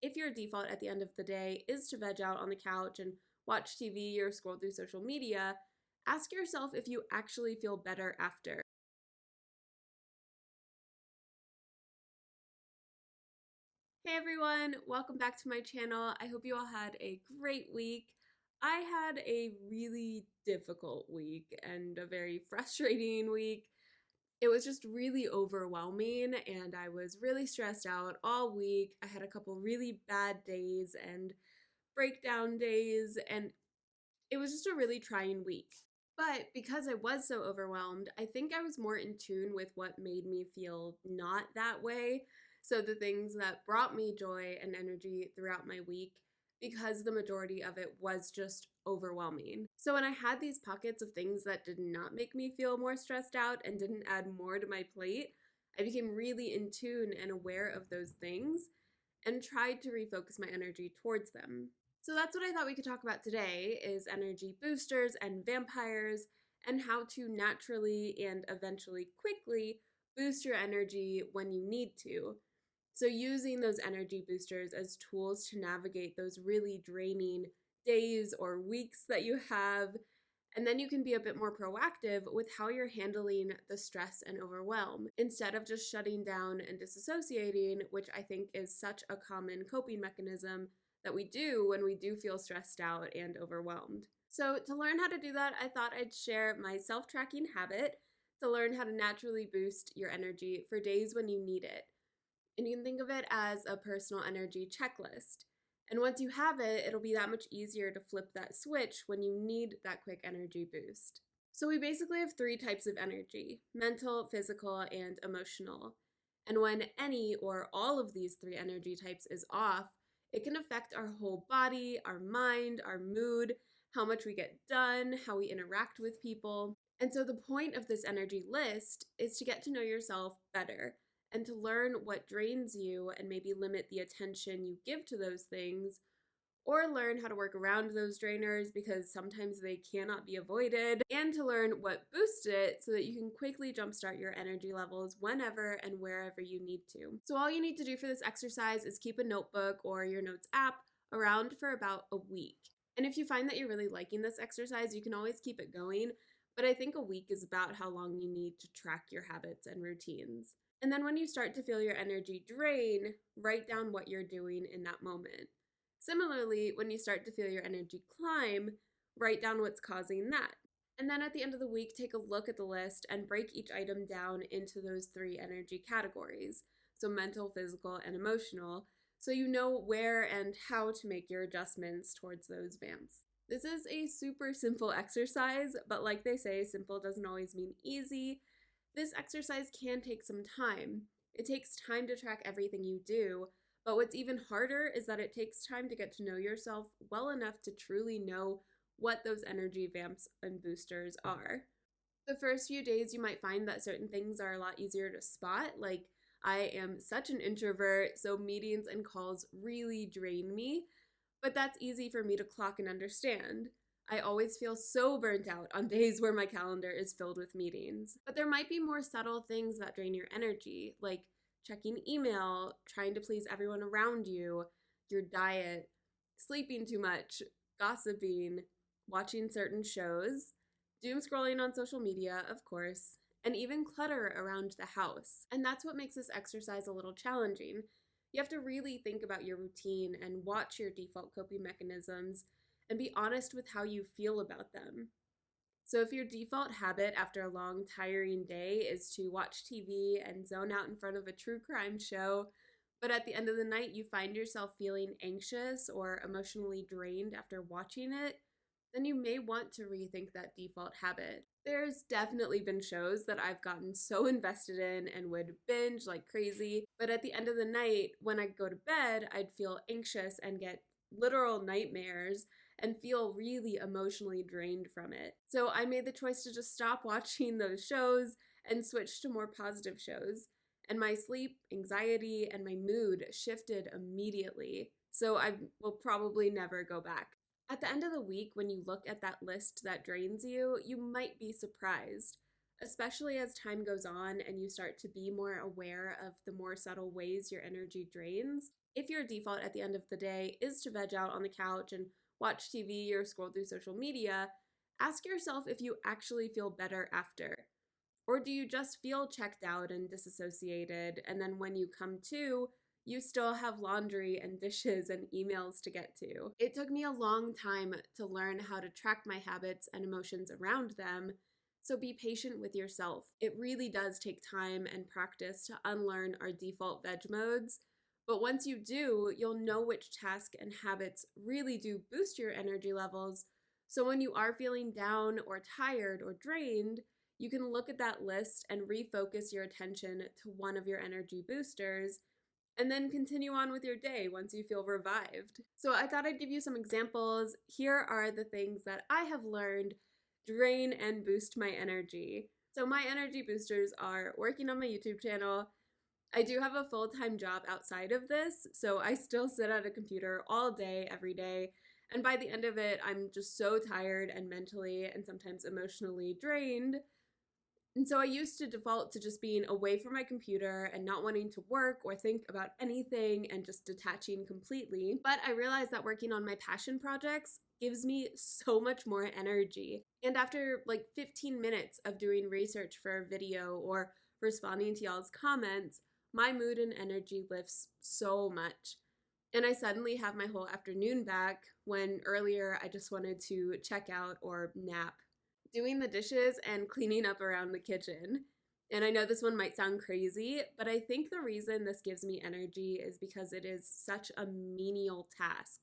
if your default at the end of the day is to veg out on the couch and watch TV or scroll through social media, ask yourself if you actually feel better after. Hey everyone, welcome back to my channel. I hope you all had a great week. I had a really difficult week and a very frustrating week. It was just really overwhelming and I was really stressed out all week. I had a couple really bad days and breakdown days, and it was just a really trying week. But because I was so overwhelmed, I think I was more in tune with what made me feel not that way. So the things that brought me joy and energy throughout my week, because the majority of it was just overwhelming. So when I had these pockets of things that did not make me feel more stressed out and didn't add more to my plate, I became really in tune and aware of those things and tried to refocus my energy towards them. So that's what I thought we could talk about today is energy boosters and vampires and how to naturally and eventually quickly boost your energy when you need to. So using those energy boosters as tools to navigate those really draining days or weeks that you have, and then you can be a bit more proactive with how you're handling the stress and overwhelm instead of just shutting down and disassociating, which I think is such a common coping mechanism that we do when we do feel stressed out and overwhelmed. So to learn how to do that, I thought I'd share my self-tracking habit to learn how to naturally boost your energy for days when you need it. And you can think of it as a personal energy checklist. And once you have it, it'll be that much easier to flip that switch when you need that quick energy boost. So we basically have three types of energy: mental, physical, and emotional. And when any or all of these three energy types is off, it can affect our whole body, our mind, our mood, how much we get done, how we interact with people. And so the point of this energy list is to get to know yourself better and to learn what drains you and maybe limit the attention you give to those things, or learn how to work around those drainers because sometimes they cannot be avoided, and to learn what boosts it so that you can quickly jumpstart your energy levels whenever and wherever you need to. So all you need to do for this exercise is keep a notebook or your notes app around for about a week. And if you find that you're really liking this exercise, you can always keep it going, but I think a week is about how long you need to track your habits and routines. And then when you start to feel your energy drain, write down what you're doing in that moment. Similarly, when you start to feel your energy climb, write down what's causing that. And then at the end of the week, take a look at the list and break each item down into those three energy categories. So mental, physical, and emotional, so you know where and how to make your adjustments towards those vamps. This is a super simple exercise, but like they say, simple doesn't always mean easy. This exercise can take some time. It takes time to track everything you do, but what's even harder is that it takes time to get to know yourself well enough to truly know what those energy vamps and boosters are. The first few days, you might find that certain things are a lot easier to spot. Like, I am such an introvert, so meetings and calls really drain me, but that's easy for me to clock and understand. I always feel so burnt out on days where my calendar is filled with meetings. But there might be more subtle things that drain your energy, like checking email, trying to please everyone around you, your diet, sleeping too much, gossiping, watching certain shows, doom scrolling on social media, of course, and even clutter around the house. And that's what makes this exercise a little challenging. You have to really think about your routine and watch your default coping mechanisms and be honest with how you feel about them. So if your default habit after a long, tiring day is to watch TV and zone out in front of a true crime show, but at the end of the night you find yourself feeling anxious or emotionally drained after watching it, then you may want to rethink that default habit. There's definitely been shows that I've gotten so invested in and would binge like crazy, but at the end of the night, when I go to bed, I'd feel anxious and get literal nightmares and feel really emotionally drained from it. So I made the choice to just stop watching those shows and switch to more positive shows. And my sleep, anxiety, and my mood shifted immediately. So I will probably never go back. At the end of the week, when you look at that list that drains you, you might be surprised, especially as time goes on and you start to be more aware of the more subtle ways your energy drains. If your default at the end of the day is to veg out on the couch and watch TV or scroll through social media, ask yourself if you actually feel better after. Or do you just feel checked out and disassociated, and then when you come to, you still have laundry and dishes and emails to get to? It took me a long time to learn how to track my habits and emotions around them, so be patient with yourself. It really does take time and practice to unlearn our default veg modes, but once you do, you'll know which tasks and habits really do boost your energy levels. So when you are feeling down or tired or drained, you can look at that list and refocus your attention to one of your energy boosters and then continue on with your day once you feel revived. So I thought I'd give you some examples. Here are the things that I have learned drain and boost my energy. So my energy boosters are working on my YouTube channel. I do have a full-time job outside of this, so I still sit at a computer all day, every day. And by the end of it, I'm just so tired and mentally and sometimes emotionally drained. And so I used to default to just being away from my computer and not wanting to work or think about anything and just detaching completely. But I realized that working on my passion projects gives me so much more energy. And after like 15 minutes of doing research for a video or responding to y'all's comments, my mood and energy lifts so much. And I suddenly have my whole afternoon back when earlier I just wanted to check out or nap. Doing the dishes and cleaning up around the kitchen. And I know this one might sound crazy, but I think the reason this gives me energy is because it is such a menial task.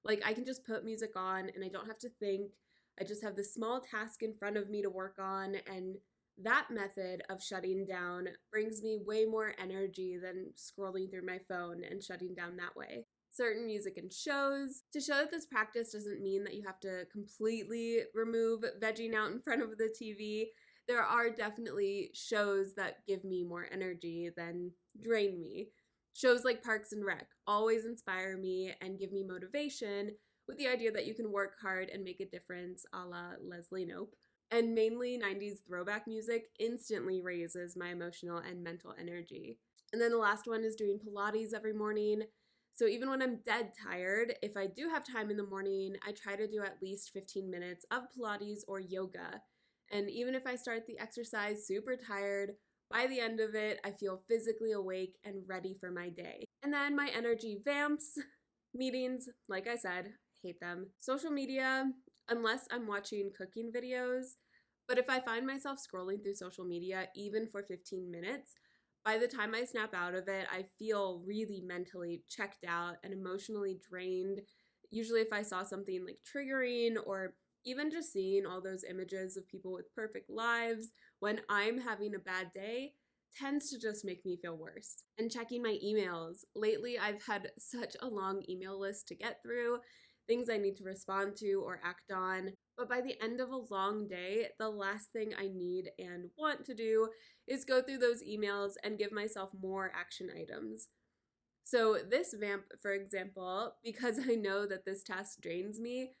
Like, I can just put music on and I don't have to think. I just have this small task in front of me to work on, and that method of shutting down brings me way more energy than scrolling through my phone and shutting down that way. Certain music and shows. To show that this practice doesn't mean that you have to completely remove vegging out in front of the TV, there are definitely shows that give me more energy than drain me. Shows like Parks and Rec always inspire me and give me motivation with the idea that you can work hard and make a difference, a la Leslie Knope. And mainly 90s throwback music instantly raises my emotional and mental energy. And then the last one is doing Pilates every morning. So even when I'm dead tired, if I do have time in the morning, I try to do at least 15 minutes of Pilates or yoga. And even if I start the exercise super tired, by the end of it, I feel physically awake and ready for my day. And then my Energy Vamps meetings, like I said, hate them. Social media, unless I'm watching cooking videos. But if I find myself scrolling through social media, even for 15 minutes, by the time I snap out of it, I feel really mentally checked out and emotionally drained. Usually, if I saw something like triggering or even just seeing all those images of people with perfect lives when I'm having a bad day tends to just make me feel worse. And checking my emails. Lately, I've had such a long email list to get through, things I need to respond to or act on. But by the end of a long day, the last thing I need and want to do is go through those emails and give myself more action items. So, this vamp, for example, because I know that this task drains me,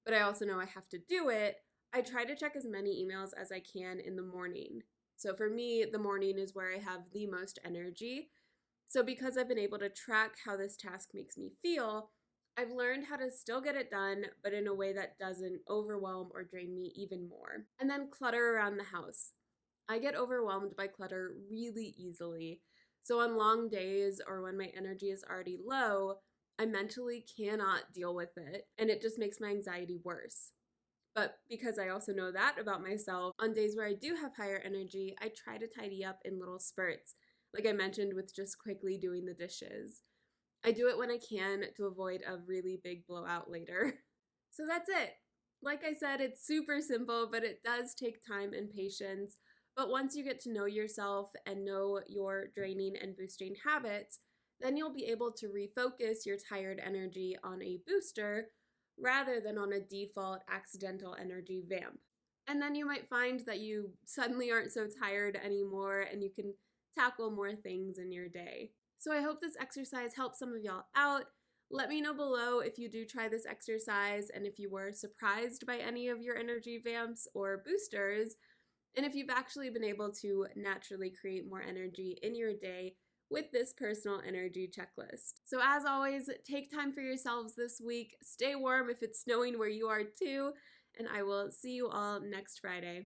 but I also know I have to do it, I try to check as many emails as I can in the morning. So, for me, the morning is where I have the most energy. So, because I've been able to track how this task makes me feel, I've learned how to still get it done, but in a way that doesn't overwhelm or drain me even more. And then clutter around the house. I get overwhelmed by clutter really easily. So, on long days or when my energy is already low, I mentally cannot deal with it, and it just makes my anxiety worse. But because I also know that about myself, on days where I do have higher energy, I try to tidy up in little spurts, like I mentioned with just quickly doing the dishes. I do it when I can to avoid a really big blowout later. So that's it. Like I said, it's super simple, but it does take time and patience. But once you get to know yourself and know your draining and boosting habits, then you'll be able to refocus your tired energy on a booster rather than on a default accidental energy vamp. And then you might find that you suddenly aren't so tired anymore and you can tackle more things in your day. So I hope this exercise helps some of y'all out. Let me know below if you do try this exercise and if you were surprised by any of your energy vamps or boosters, and if you've actually been able to naturally create more energy in your day with this personal energy checklist. So as always, take time for yourselves this week. Stay warm if it's snowing where you are too, and I will see you all next Friday.